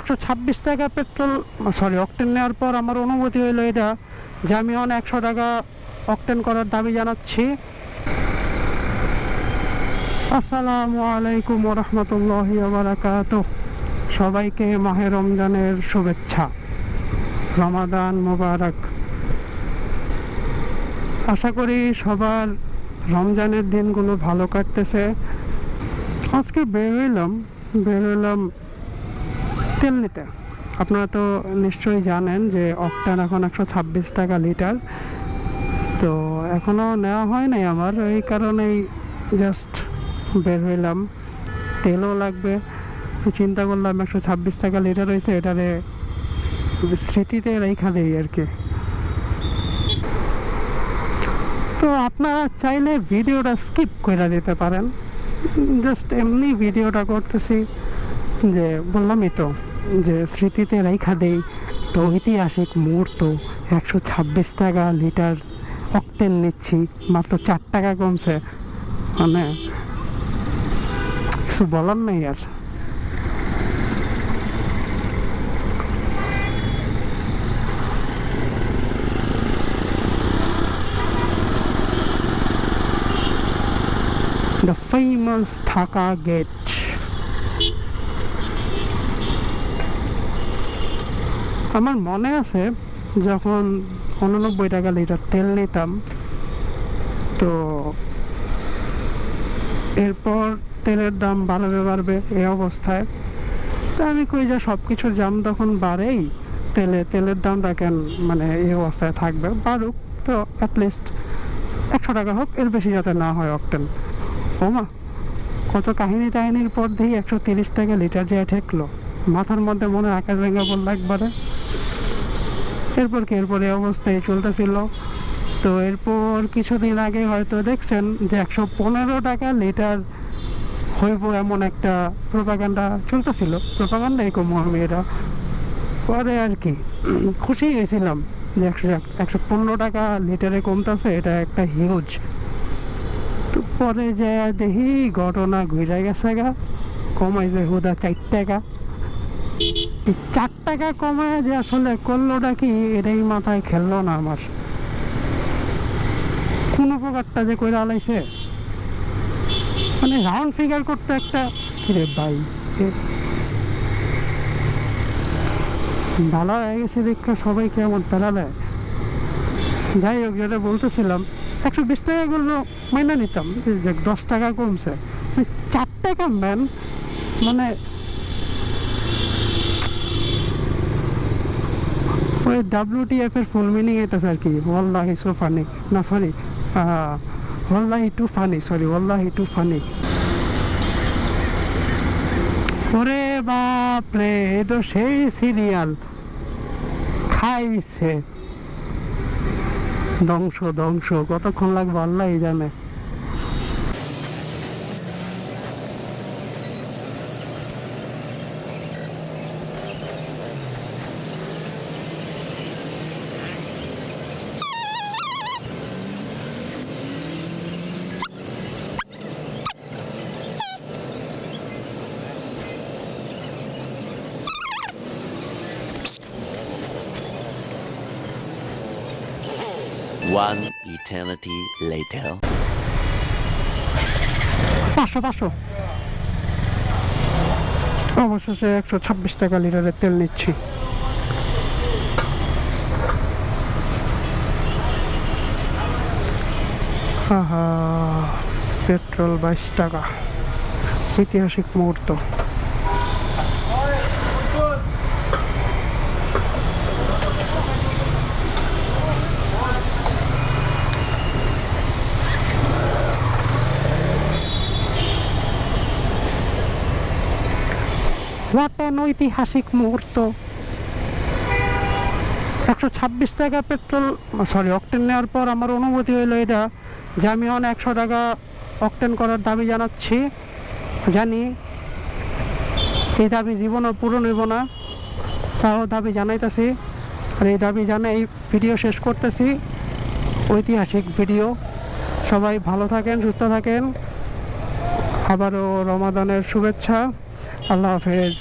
126 টাকা petrol octane নেওয়ার পর আমার অনুভূতি হইলো এটা যে আমি 100 টাকা অকটেন করার দাবি জানাচ্ছি। আসসালামু আলাইকুম ওয়া রাহমাতুল্লাহি ওয়া বারাকাতুহু। সবাইকে মাহে রমজানের শুভেচ্ছা, রমাদান মোবারক। আশা করি সবার রমজানের দিনগুলো ভালো কাটতেছে। আজকে বের হইলাম তেল নিতে। আপনারা তো নিশ্চয়ই জানেন যে অকটেন এখন 126 টাকা লিটার। তো এখনও নেওয়া হয় নাই আমার, এই কারণেই জাস্ট বের হইলাম। তেলও লাগবে, চিন্তা করলাম 126 টাকা লিটার হয়েছে, এটারে স্মৃতিতে রেখা দেই আর কি। তো আপনারা চাইলে ভিডিওটা স্কিপ করে দিতে পারেন, জাস্ট এমনি ভিডিওটা করতেছি যে বললামই তো যে স্মৃতিতে রেখা দেই। তো ঐতিহাসিক মুহূর্ত, 126 টাকা লিটার অকটেন নিচ্ছি, মাত্র 4 টাকা কমছে, মানে কিছু বলার নেই আর। The famous Dhaka Gate. আমার মনে আছে যখন 89 টাকা লিটার তেল নিতাম, তো এরপর তেলের দাম বাড়বে এই অবস্থায়। তো আমি কই যে সব কিছুর দাম তখন বাড়েই, তেলের দামটা কেন মানে এই অবস্থায় থাকবে, বাড়ুক, তো অ্যাটলিস্ট 100 টাকা হোক, এর বেশি যাতে না হয় অকটেন। ওমা, কত কাহিনীর পর দিয়ে 130 টাকা লিটার যে ঠেকলো, মাথার মধ্যে মনে আকাশ ভেঙে পড়লো একবারে। এরপর এই অবস্থায় চলতেছিল। তো এরপর কিছুদিন আগে হয়তো দেখছেন যে 115 টাকা লিটার হইব এমন একটা প্রোপাগান্ডা চলতেছিল। প্রোপাগান্ডা এরকম এটা পরে আর কি খুশি হয়েছিলাম যে 115 টাকা লিটারে কমতেছে, এটা একটা হিউজ। তো পরে যে দেখি ঘটনা ঘুরে গেছে গা, কমাইছে হুদা 4 টাকা। 4 টাকা কমায় যে আসলে করলোটা কি, এটাই মাথায় খেললো না আমার। কোন প্রকারটা যে কইরা আলাইছে, মানে রাউন্ড ফিগার করতে একটা রে ভাই, ভালো হয়ে গেছে দেখা সবাই কেমন প্যারা দেয়। যাই হোক, যেটা বলতেছিলাম, 120 টাকা করলো মাইনা নিতাম যে 10 টাকা কমছে, 4 টাকা ম্যান, মানে ওই WTF এর ফুল মিনিং এটাছে আর কি, ওয়াল্লাহি সো ফানি, না সরি, ওয়াল্লাহি টু ফানি, ওয়াল্লাহি টু ফানি। ওরে বাপরে, এ তো সেই সিরিয়াল খাইছে, ধ্বংস কতক্ষণ লাগবে আল্লাহই জানে। One eternity later. 500 অবশেষে 126 টাকা লিটারের তেল নিচ্ছি। পেট্রোল 22 টাকা, ঐতিহাসিক মুহূর্ত। ঐতিহাসিক মুহূর্ত। 126 টাকা পেট্রোল অকটেন নেওয়ার পর আমার অনুভূতি হইলো এটা যে আমি 100 টাকা অকটেন করার দাবি জানাচ্ছি। জানি এই দাবি জীবনও পূরণ হইব না, তাও দাবি জানাইতেছি। আর এই দাবি জানাই ভিডিও শেষ করতেছি, ঐতিহাসিক ভিডিও। সবাই ভালো থাকেন, সুস্থ থাকেন। আবারও রমাদানের শুভেচ্ছা। আল্লাহ হাফেজ।